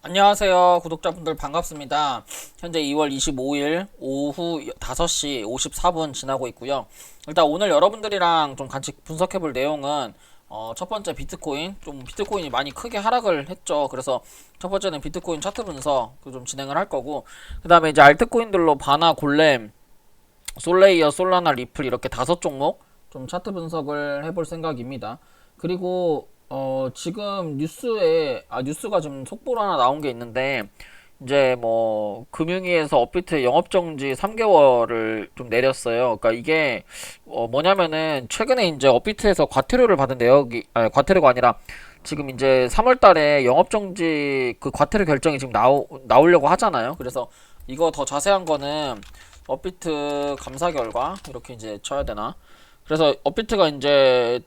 안녕하세요 구독자분들 반갑습니다. 현재 2월 25일 오후 5시 54분 지나고 있고요. 일단 오늘 여러분들이랑 좀 같이 분석해 볼 내용은 첫 번째 비트코인, 좀 비트코인이 많이 크게 하락을 했죠. 그래서 첫 번째는 비트코인 차트 분석 좀 진행을 할 거고, 그 다음에 이제 알트코인들로 바나, 골렘, 솔레이어, 솔라나, 리플 이렇게 5종목 좀 차트 분석을 해볼 생각입니다. 그리고 지금 뉴스가 지금 속보로 하나 나온 게 있는데, 이제 뭐 금융위에서 업비트 영업정지 3개월을 좀 내렸어요. 그러니까 이게 뭐냐면은 최근에 이제 업비트에서 과태료를 받은 내역이, 아니 과태료가 아니라 지금 이제 3월달에 영업정지 그 과태료 결정이 지금 나오려고 하잖아요. 그래서 이거 더 자세한 거는 업비트 감사 결과 이렇게 이제 쳐야 되나? 그래서 업비트가 이제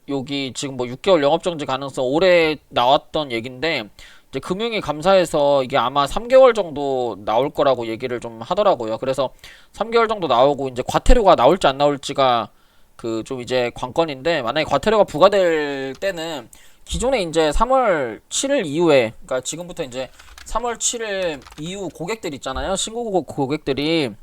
여기 지금 뭐 6개월 영업정지 가능성 올해 나왔던 얘긴데, 이제 금융위 감사에서 이게 아마 3개월 정도 나올 거라고 얘기를 좀 하더라고요. 그래서 3개월 정도 나오고 이제 과태료가 나올지 안 나올지가 그 좀 이제 관건인데, 만약에 과태료가 부과될 때는 기존에 이제 3월 7일 이후에, 그러니까 지금부터 이제 3월 7일 이후 고객들 있잖아요. 신고 고객들이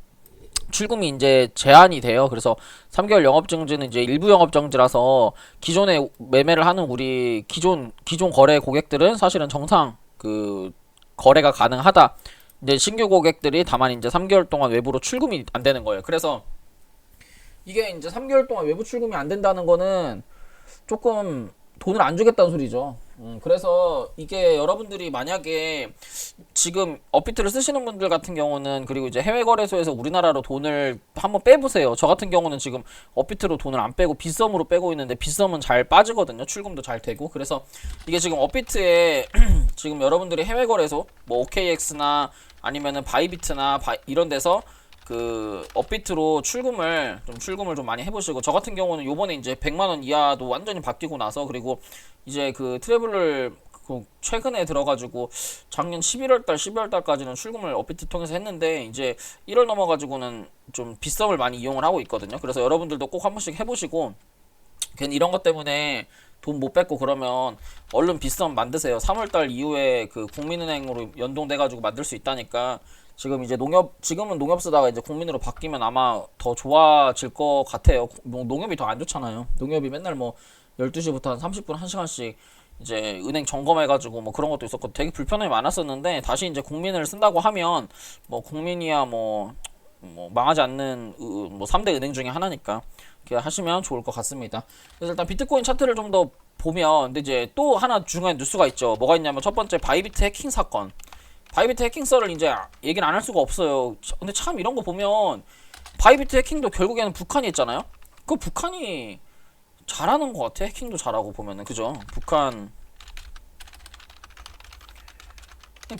출금이 이제 제한이 돼요. 그래서 3개월 영업정지는 이제 일부 영업정지라서 기존에 매매를 하는 우리 기존 거래 고객들은 사실은 정상 그 거래가 가능하다. 이제 신규 고객들이 다만 이제 3개월 동안 외부로 출금이 안 되는 거예요. 그래서 이게 이제 3개월 동안 외부 출금이 안 된다는 거는 조금 돈을 안 주겠다는 소리죠. 그래서 이게 여러분들이 만약에 지금 업비트를 쓰시는 분들 같은 경우는, 그리고 이제 해외 거래소에서 우리나라로 돈을 한번 빼보세요. 저 같은 경우는 지금 업비트로 돈을 안 빼고 빗썸으로 빼고 있는데, 빗썸은 잘 빠지거든요. 출금도 잘 되고. 그래서 이게 지금 업비트에 지금 여러분들이 해외 거래소 뭐 OKX나 아니면은 바이비트나 이런 데서 그 업비트로 출금을 좀 많이 해보시고, 저 같은 경우는 요번에 이제 100만원 이하도 완전히 바뀌고 나서, 그리고 이제 그 트래블을 그 최근에 들어가지고 작년 11월달 12월달까지는 출금을 업비트 통해서 했는데, 이제 1월 넘어가지고는 좀 빗썸을 많이 이용을 하고 있거든요. 그래서 여러분들도 꼭 한 번씩 해보시고, 괜히 이런 것 때문에 돈 못 뺏고 그러면 얼른 빗썸 만드세요. 3월달 이후에 그 국민은행으로 연동돼가지고 만들 수 있다니까. 지금은 농협 쓰다가 이제 국민으로 바뀌면 아마 더 좋아질 것 같아요. 농협이 더 안 좋잖아요. 농협이 맨날 뭐 12시부터 한 30분, 1시간씩 이제 은행 점검해가지고 뭐 그런 것도 있었고 되게 불편함이 많았었는데, 다시 이제 국민을 쓴다고 하면 뭐 국민이야 뭐 망하지 않는 뭐 3대 은행 중에 하나니까 이렇게 하시면 좋을 것 같습니다. 그래서 일단 비트코인 차트를 좀 더 보면, 근데 이제 또 하나 중요한 뉴스가 있죠. 뭐가 있냐면 첫 번째 바이비트 해킹 사건. 바이비트 해킹 썰을 이제 얘기는 안 할 수가 없어요. 근데 참 이런 거 보면 바이비트 해킹도 결국에는 북한이 했잖아요. 그 북한이 잘하는 것 같아. 해킹도 잘하고 보면은, 그죠?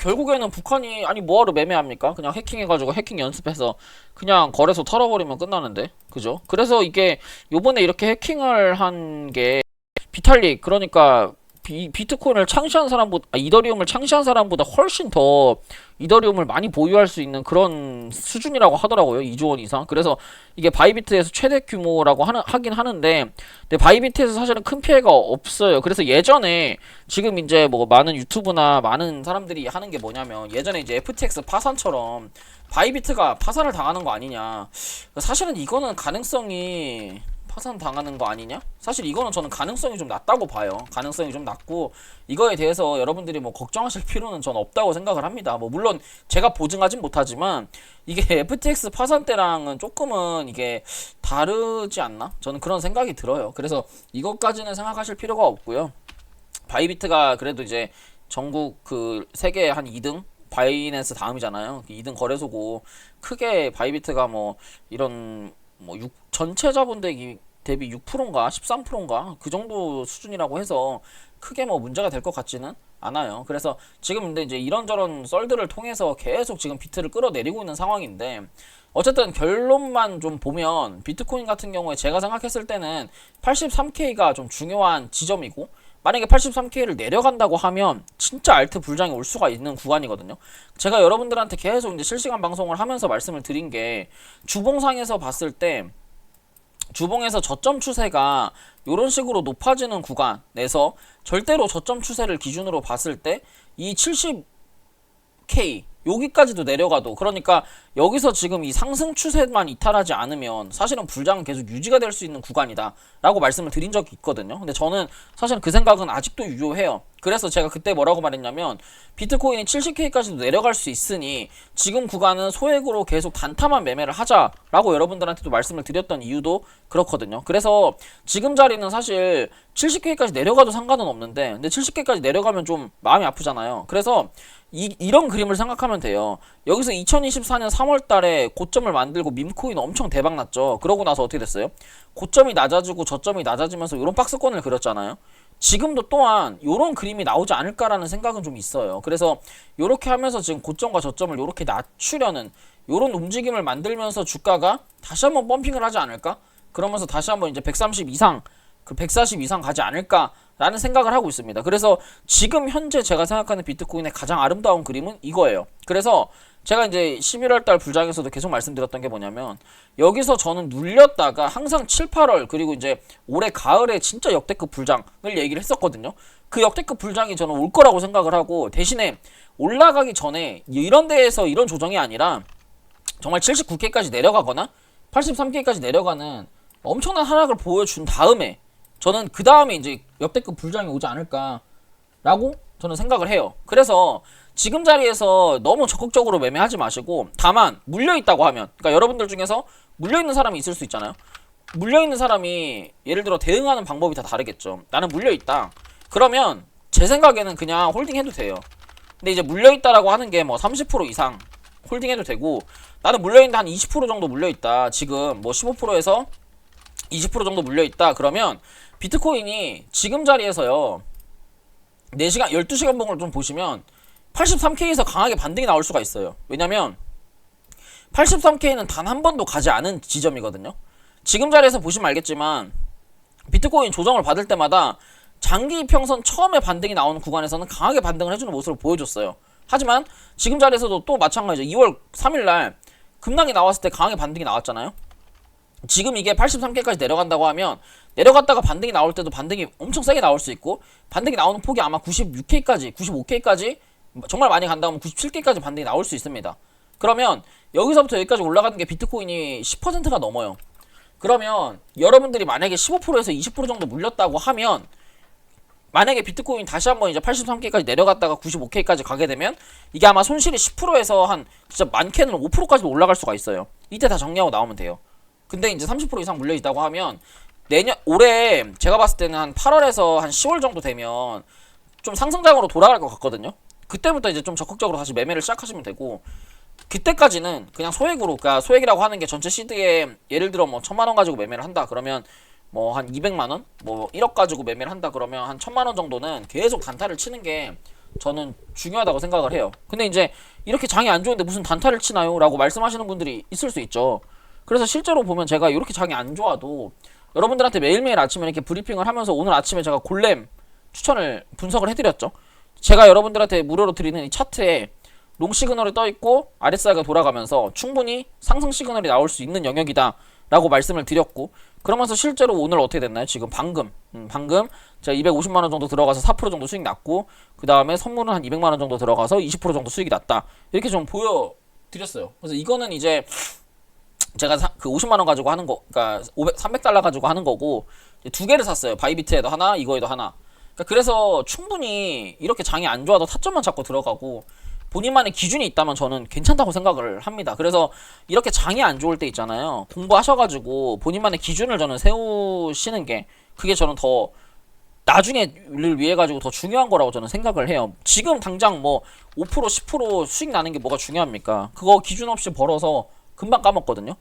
결국에는 북한이, 아니 뭐하러 매매합니까? 그냥 해킹해가지고 해킹 연습해서 그냥 거래소 털어버리면 끝나는데, 그죠? 그래서 이게 요번에 이렇게 해킹을 한 게 비탈릭, 그러니까 비트코인을 창시한 사람보다, 이더리움을 창시한 사람보다 훨씬 더 이더리움을 많이 보유할 수 있는 그런 수준이라고 하더라고요. 2조 원 이상. 그래서 이게 바이비트에서 최대 규모라고 하긴 하는데, 근데 바이비트에서 사실은 큰 피해가 없어요. 그래서 예전에 지금 이제 뭐 많은 유튜브나 많은 사람들이 하는 게 뭐냐면, 예전에 이제 FTX 파산처럼 바이비트가 파산을 당하는 거 아니냐. 사실은 이거는 가능성이, 파산 당하는 거 아니냐? 사실 이거는 저는 가능성이 좀 낮다고 봐요. 가능성이 좀 낮고, 이거에 대해서 여러분들이 뭐 걱정하실 필요는 전 없다고 생각을 합니다. 뭐 물론 제가 보증하진 못하지만 이게 FTX 파산 때랑은 조금은 이게 다르지 않나? 저는 그런 생각이 들어요. 그래서 이것까지는 생각하실 필요가 없고요. 바이비트가 그래도 이제 전국 그 세계 한 2등, 바이낸스 다음이잖아요. 2등 거래소고, 크게 바이비트가 뭐 이런 뭐 전체 자본 대비 6%인가 13%인가 그 정도 수준이라고 해서 크게 뭐 문제가 될 것 같지는 않아요. 그래서 지금 근데 이제 이런저런 썰들을 통해서 계속 지금 비트를 끌어내리고 있는 상황인데, 어쨌든 결론만 좀 보면 비트코인 같은 경우에 제가 생각했을 때는 83K가 좀 중요한 지점이고, 만약에 83K를 내려간다고 하면 진짜 알트 불장이 올 수가 있는 구간이거든요. 제가 여러분들한테 계속 이제 실시간 방송을 하면서 말씀을 드린 게, 주봉상에서 봤을 때 주봉에서 저점 추세가 이런 식으로 높아지는 구간에서 절대로 저점 추세를 기준으로 봤을 때 이 70K 여기까지도 내려가도, 그러니까 여기서 지금 이 상승 추세만 이탈하지 않으면 사실은 불장은 계속 유지가 될 수 있는 구간이다 라고 말씀을 드린 적이 있거든요. 근데 저는 사실은 그 생각은 아직도 유효해요. 그래서 제가 그때 뭐라고 말했냐면, 비트코인이 70K까지도 내려갈 수 있으니 지금 구간은 소액으로 계속 단타만 매매를 하자라고 여러분들한테도 말씀을 드렸던 이유도 그렇거든요. 그래서 지금 자리는 사실 70K까지 내려가도 상관은 없는데, 근데 70K까지 내려가면 좀 마음이 아프잖아요. 그래서 이런 그림을 생각하면 돼요. 여기서 2024년 3월 달에 고점을 만들고 밈코인 엄청 대박 났죠. 그러고 나서 어떻게 됐어요? 고점이 낮아지고 저점이 낮아지면서 이런 박스권을 그렸잖아요. 지금도 또한 이런 그림이 나오지 않을까라는 생각은 좀 있어요. 그래서 이렇게 하면서 지금 고점과 저점을 이렇게 낮추려는 이런 움직임을 만들면서 주가가 다시 한번 펌핑을 하지 않을까? 그러면서 다시 한번 이제 130 이상, 그 140 이상 가지 않을까라는 생각을 하고 있습니다. 그래서 지금 현재 제가 생각하는 비트코인의 가장 아름다운 그림은 이거예요. 그래서 제가 이제 11월달 불장에서도 계속 말씀드렸던 게 뭐냐면, 여기서 저는 눌렸다가 항상 7, 8월 그리고 이제 올해 가을에 진짜 역대급 불장을 얘기를 했었거든요. 그 역대급 불장이 저는 올 거라고 생각을 하고, 대신에 올라가기 전에 이런 데에서 이런 조정이 아니라 정말 79K까지 내려가거나 83K까지 내려가는 엄청난 하락을 보여준 다음에, 저는 그 다음에 이제 역대급 불장이 오지 않을까라고 저는 생각을 해요. 그래서 지금 자리에서 너무 적극적으로 매매하지 마시고, 다만 물려있다고 하면, 그러니까 여러분들 중에서 물려있는 사람이 있을 수 있잖아요. 물려있는 사람이 예를 들어 대응하는 방법이 다 다르겠죠. 나는 물려있다. 그러면 제 생각에는 그냥 홀딩해도 돼요. 근데 이제 물려있다라고 하는 게 뭐 30% 이상 홀딩해도 되고, 나는 물려있는데 한 20% 정도 물려있다. 지금 뭐 15%에서 20% 정도 물려있다. 그러면 비트코인이 지금 자리에서요, 4시간, 12시간 봉을 좀 보시면 83K에서 강하게 반등이 나올 수가 있어요. 왜냐면 83K는 단 한 번도 가지 않은 지점이거든요. 지금 자리에서 보시면 알겠지만 비트코인 조정을 받을 때마다 장기 이평선 처음에 반등이 나오는 구간에서는 강하게 반등을 해주는 모습을 보여줬어요. 하지만 지금 자리에서도 또 마찬가지죠. 2월 3일날 급락이 나왔을 때 강하게 반등이 나왔잖아요. 지금 이게 83K까지 내려간다고 하면, 내려갔다가 반등이 나올 때도 반등이 엄청 세게 나올 수 있고, 반등이 나오는 폭이 아마 96K까지 95K까지 정말 많이 간다면 97K까지 반등이 나올 수 있습니다. 그러면 여기서부터 여기까지 올라가는 게 비트코인이 10%가 넘어요. 그러면 여러분들이 만약에 15%에서 20% 정도 물렸다고 하면, 만약에 비트코인 다시 한번 이제 83K까지 내려갔다가 95K까지 가게 되면 이게 아마 손실이 10%에서 한 진짜 많게는 5%까지도 올라갈 수가 있어요. 이때 다 정리하고 나오면 돼요. 근데 이제 30% 이상 물려있다고 하면 올해 제가 봤을 때는 한 8월에서 한 10월 정도 되면 좀 상승장으로 돌아갈 것 같거든요. 그때부터 이제 좀 적극적으로 다시 매매를 시작하시면 되고, 그때까지는 그냥 소액으로, 그러니까 소액이라고 하는 게 전체 시드에 예를 들어 뭐 1000만원 가지고 매매를 한다 그러면 뭐 한 200만원, 뭐 1억 가지고 매매를 한다 그러면 한 1000만원 정도는 계속 단타를 치는 게 저는 중요하다고 생각을 해요. 근데 이제 이렇게 장이 안 좋은데 무슨 단타를 치나요? 라고 말씀하시는 분들이 있을 수 있죠. 그래서 실제로 보면 제가 이렇게 장이 안 좋아도 여러분들한테 매일매일 아침에 이렇게 브리핑을 하면서, 오늘 아침에 제가 골렘 추천을 분석을 해드렸죠. 제가 여러분들한테 무료로 드리는 이 차트에 롱 시그널이 떠있고 RSI가 돌아가면서 충분히 상승 시그널이 나올 수 있는 영역이다 라고 말씀을 드렸고, 그러면서 실제로 오늘 어떻게 됐나요? 지금 방금 제가 250만원 정도 들어가서 4% 정도 수익 났고, 그 다음에 선물은 한 200만원 정도 들어가서 20% 정도 수익이 났다, 이렇게 좀 보여드렸어요. 그래서 이거는 이제 제가 그 50만원 가지고 하는 거, 그러니까 300달러 가지고 하는 거고, 두 개를 샀어요. 바이비트에도 하나, 이거에도 하나. 그러니까 그래서 충분히 이렇게 장이 안 좋아도 타점만 잡고 들어가고, 본인만의 기준이 있다면 저는 괜찮다고 생각을 합니다. 그래서 이렇게 장이 안 좋을 때 있잖아요. 공부하셔가지고 본인만의 기준을 저는 세우시는 게, 그게 저는 더 나중에를 위해 가지고 더 중요한 거라고 저는 생각을 해요. 지금 당장 뭐 5% 10% 수익 나는 게 뭐가 중요합니까? 그거 기준 없이 벌어서 금방 까먹거든요.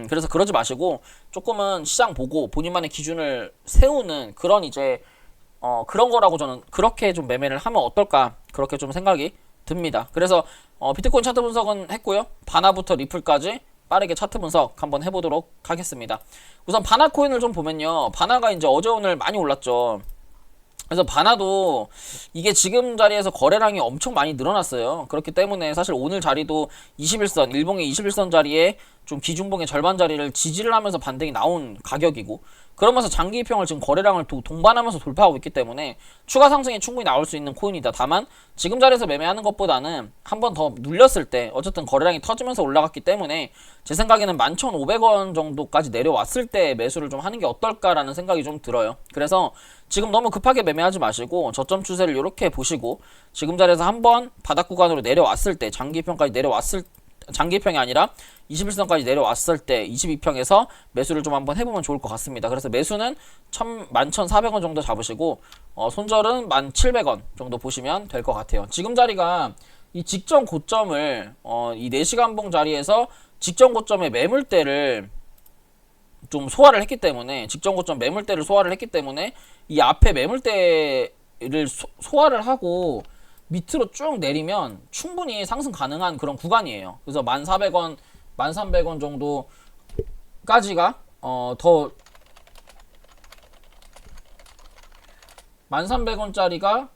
그래서 그러지 마시고 조금은 시장 보고 본인만의 기준을 세우는 그런 이제 그런 거라고 저는, 그렇게 좀 매매를 하면 어떨까, 그렇게 좀 생각이 듭니다. 그래서 비트코인 차트 분석은 했고요. 바나부터 리플까지 빠르게 차트 분석 한번 해보도록 하겠습니다. 우선 바나 코인을 좀 보면요, 바나가 이제 어제 오늘 많이 올랐죠. 그래서 바나도 이게 지금 자리에서 거래량이 엄청 많이 늘어났어요. 그렇기 때문에 사실 오늘 자리도 21선, 일봉의 21선 자리에 좀 기준봉의 절반 자리를 지지를 하면서 반등이 나온 가격이고, 그러면서 장기 입형을 지금 거래량을 동반하면서 돌파하고 있기 때문에 추가 상승이 충분히 나올 수 있는 코인이다. 다만 지금 자리에서 매매하는 것보다는 한 번 더 눌렸을 때 어쨌든 거래량이 터지면서 올라갔기 때문에 제 생각에는 11,500원 정도까지 내려왔을 때 매수를 좀 하는 게 어떨까라는 생각이 좀 들어요. 그래서 지금 너무 급하게 매매하지 마시고 저점 추세를 이렇게 보시고 지금 자리에서 한번 바닥 구간으로 내려왔을 때, 장기평까지 내려왔을, 장기평이 아니라 21선까지 내려왔을 때 22평에서 매수를 좀 한번 해보면 좋을 것 같습니다. 그래서 매수는 11,400원 정도 잡으시고 손절은 1,700원 정도 보시면 될 것 같아요. 지금 자리가 이 직전 고점을 이 4시간봉 자리에서 직전 고점의 매물대를 좀 소화를 했기 때문에, 직전 고점 매물대를 소화를 했기 때문에 이 앞에 매물대를 소화를 하고 밑으로 쭉 내리면 충분히 상승 가능한 그런 구간이에요. 그래서 1,400원, 1,300원 정도까지가 더 1,300원짜리가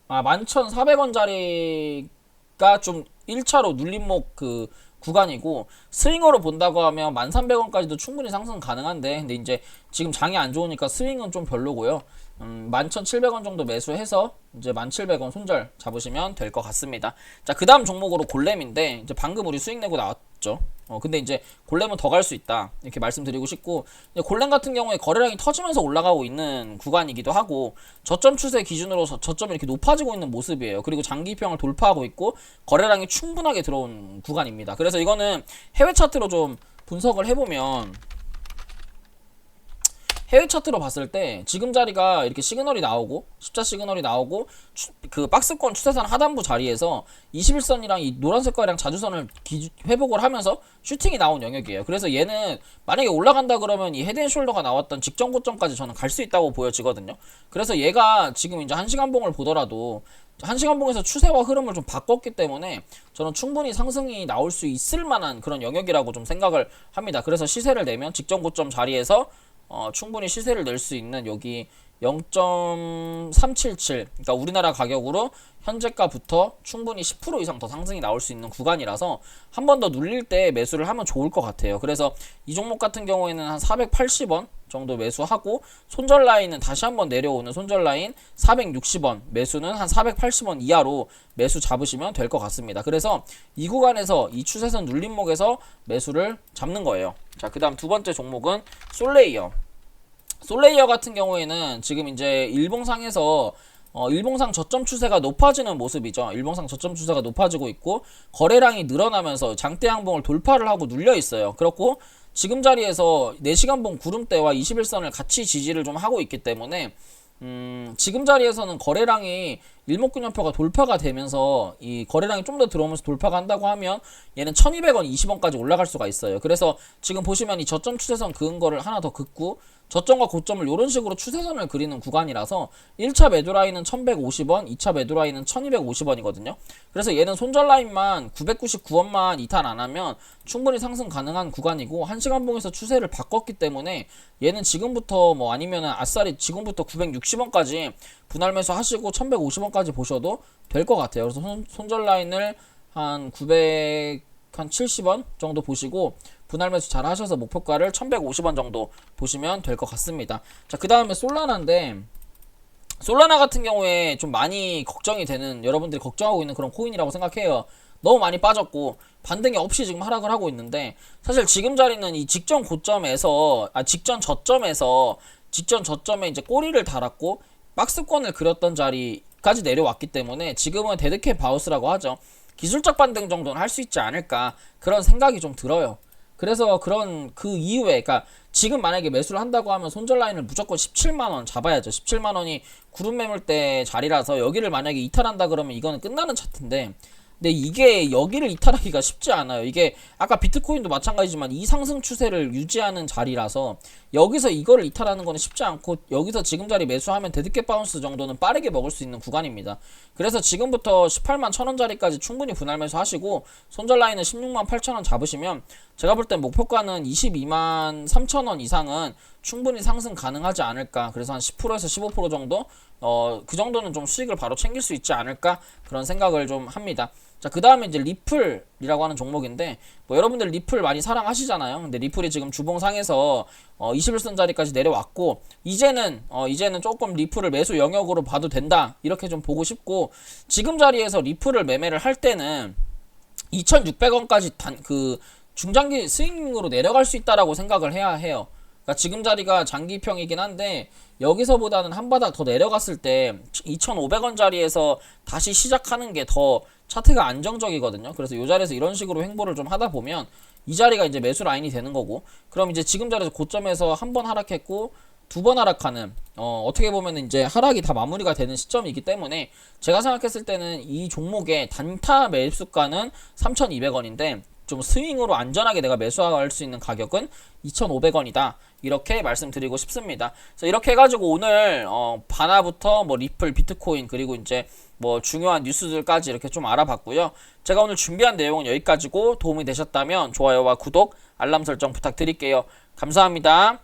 11,400원짜리가 좀 1차로 눌림목 그 구간이고, 스윙으로 본다고 하면 1,300원까지도 충분히 상승 가능한데, 근데 이제 지금 장이 안 좋으니까 스윙은 좀 별로고요. 11,700원 정도 매수해서 이제 1,700원 손절 잡으시면 될 것 같습니다. 자, 그 다음 종목으로 골렘인데, 이제 방금 우리 수익 내고 나왔죠. 근데 이제 골렘은 더 갈 수 있다, 이렇게 말씀드리고 싶고, 골렘 같은 경우에 거래량이 터지면서 올라가고 있는 구간이기도 하고, 저점 추세 기준으로 저점이 이렇게 높아지고 있는 모습이에요. 그리고 장기평을 돌파하고 있고 거래량이 충분하게 들어온 구간입니다. 그래서 이거는 해외 차트로 좀 분석을 해보면, 해외 차트로 봤을 때 지금 자리가 이렇게 시그널이 나오고, 십자 시그널이 나오고, 그 박스권 추세선 하단부 자리에서 21선이랑 이 노란색 거래량 자주선을 회복을 하면서 슈팅이 나온 영역이에요. 그래서 얘는 만약에 올라간다 그러면 이 헤드앤숄더가 나왔던 직전 고점까지 저는 갈 수 있다고 보여지거든요. 그래서 얘가 지금 이제 1시간봉을 보더라도 1시간봉에서 추세와 흐름을 좀 바꿨기 때문에 저는 충분히 상승이 나올 수 있을 만한 그런 영역이라고 좀 생각을 합니다. 그래서 시세를 내면 직전 고점 자리에서 충분히 시세를 낼 수 있는 여기 0.377, 그러니까 우리나라 가격으로 현재가부터 충분히 10% 이상 더 상승이 나올 수 있는 구간이라서 한 번 더 눌릴 때 매수를 하면 좋을 것 같아요. 그래서 이 종목 같은 경우에는 한 480원 정도 매수하고, 손절 라인은 다시 한번 내려오는 손절 라인 460원, 매수는 한 480원 이하로 매수 잡으시면 될 것 같습니다. 그래서 이 구간에서 이 추세선 눌림목에서 매수를 잡는 거예요. 자, 그 다음 두 번째 종목은 솔레이어. 솔레이어 같은 경우에는 지금 이제 일봉상에서 일봉상 저점 추세가 높아지는 모습이죠. 일봉상 저점 추세가 높아지고 있고 거래량이 늘어나면서 장대 양봉을 돌파를 하고 눌려 있어요. 그렇고 지금 자리에서 4시간봉 구름대와 21선을 같이 지지를 좀 하고 있기 때문에 지금 자리에서는 거래량이 일목균형표가 돌파가 되면서 이 거래량이 좀 더 들어오면서 돌파가 한다고 하면 얘는 1200원, 20원까지 올라갈 수가 있어요. 그래서 지금 보시면 이 저점 추세선 그은 거를 하나 더 긋고 저점과 고점을 이런 식으로 추세선을 그리는 구간이라서 1차 매도 라인은 1150원, 2차 매도 라인은 1250원이거든요. 그래서 얘는 손절 라인만 999원만 이탈 안 하면 충분히 상승 가능한 구간이고, 1시간봉에서 추세를 바꿨기 때문에 얘는 지금부터 뭐 아니면은 아싸리 지금부터 960원까지 분할 매수 하시고 1150원까지 보셔도 될 것 같아요. 그래서 손절 라인을 한 970원 정도 보시고 분할 매수 잘 하셔서 목표가를 1150원 정도 보시면 될 것 같습니다. 자, 그 다음에 솔라나인데, 솔라나 같은 경우에 좀 많이 걱정이 되는, 여러분들이 걱정하고 있는 그런 코인이라고 생각해요. 너무 많이 빠졌고 반등이 없이 지금 하락을 하고 있는데, 사실 지금 자리는 이 직전 고점에서 직전 저점에 이제 꼬리를 달았고 박스권을 그렸던 자리까지 내려왔기 때문에 지금은 데드캣 바우스라고 하죠. 기술적 반등 정도는 할 수 있지 않을까, 그런 생각이 좀 들어요. 그래서 그런 그 이후에, 그러니까 지금 만약에 매수를 한다고 하면 손절 라인을 무조건 17만원 잡아야죠. 17만원이 구름 매물대 자리라서 여기를 만약에 이탈한다 그러면 이거는 끝나는 차트인데, 근데 이게 여기를 이탈하기가 쉽지 않아요. 이게 아까 비트코인도 마찬가지지만 이 상승 추세를 유지하는 자리라서 여기서 이거를 이탈하는 거는 쉽지 않고 여기서 지금 자리 매수하면 데드캣 바운스 정도는 빠르게 먹을 수 있는 구간입니다. 그래서 지금부터 18만 1천원 자리까지 충분히 분할 매수하시고 손절 라인은 16만 8천원 잡으시면 제가 볼 땐 목표가는 22만 3천원 이상은 충분히 상승 가능하지 않을까. 그래서 한 10%에서 15% 정도 그 정도는 좀 수익을 바로 챙길 수 있지 않을까 그런 생각을 좀 합니다. 자, 그 다음에 이제 리플이라고 하는 종목인데, 뭐 여러분들 리플 많이 사랑하시잖아요. 근데 리플이 지금 주봉상에서 21선 자리까지 내려왔고, 이제는 조금 리플을 매수 영역으로 봐도 된다. 이렇게 좀 보고 싶고, 지금 자리에서 리플을 매매를 할 때는 2,600원까지 중장기 스윙으로 내려갈 수 있다라고 생각을 해야 해요. 그러니까 지금 자리가 장기평이긴 한데 여기서보다는 한 바닥 더 내려갔을 때 2,500원 자리에서 다시 시작하는 게 더 차트가 안정적이거든요. 그래서 이 자리에서 이런 식으로 횡보를 좀 하다 보면 이 자리가 이제 매수 라인이 되는 거고, 그럼 이제 지금 자리에서 고점에서 한 번 하락했고 두 번 하락하는 어떻게 보면 이제 하락이 다 마무리가 되는 시점이기 때문에 제가 생각했을 때는 이 종목의 단타 매수가는 3,200원인데 좀 스윙으로 안전하게 내가 매수할 수 있는 가격은 2,500원이다. 이렇게 말씀드리고 싶습니다. 그래서 이렇게 해가지고 오늘 바나부터 뭐 리플, 비트코인 그리고 이제 뭐 중요한 뉴스들까지 이렇게 좀 알아봤고요. 제가 오늘 준비한 내용은 여기까지고 도움이 되셨다면 좋아요와 구독, 알람 설정 부탁드릴게요. 감사합니다.